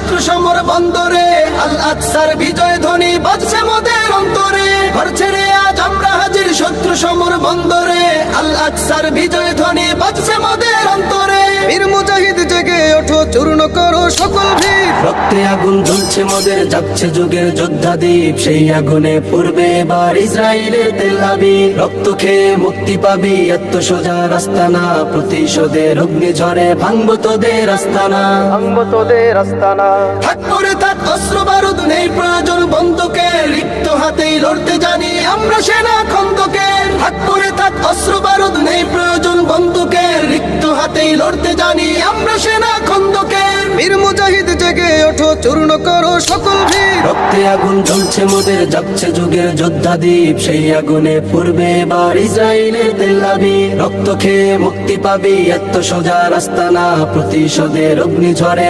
শত্রু সমর বন্দরে, আল আকসার বিজয় ধ্বনি বাজছে মোদের অন্তরে। ঘর ছেড়ে আজ আমরা হাজির শত্রু সমর বন্দরে, আল আকসার বিজয় ধ্বনি বাজছে মোদের অন্তরে। বীর মুজাহিদ জেগে ওঠো, চূর্ণ করো সকল ভিড়। রক্তে আগুন জ্বলছে মোদের, যাচ্ছে যুগের যোদ্ধা দ্বীপ। সেই আগুনে পূর্বে এবার ইসরায়েলের তেল আবিব। রক্ত খেয়ে মুক্তি পাবি, এত সোজা রাস্তা না। প্রতিশোধের অগ্নি ঝরে ভাঙবো তোদের আস্তানা, ভাঙবো তোদের আস্তানা। থাক পরে থাক অস্ত্র বারুদ, নেই প্রয়োজন বন্দুকের। রিক্ত হাতেই লড়তে জানি আমরা সেনা খন্দকের। থাক পরে থাক অস্ত্র বারুদ, নেই প্রয়োজন বন্দুকের। রিক্ত হাতেই লড়তে জানি আমরা সেনা খন্দকের। বীর মুজাহিদ জেগে ওঠো, চূর্ণ করো সকল ভিড়। রক্তে আগুন জ্বলছে মোদের, যাচ্ছে যুগের যোদ্ধা দ্বীপ। সেই আগুনে পূর্বে এবার ইসরায়েলের তেল আবিব। রক্ত খেয়ে মুক্তি পাবি, এত সোজা রাস্তা না। প্রতিশোধের অগ্নি ঝরে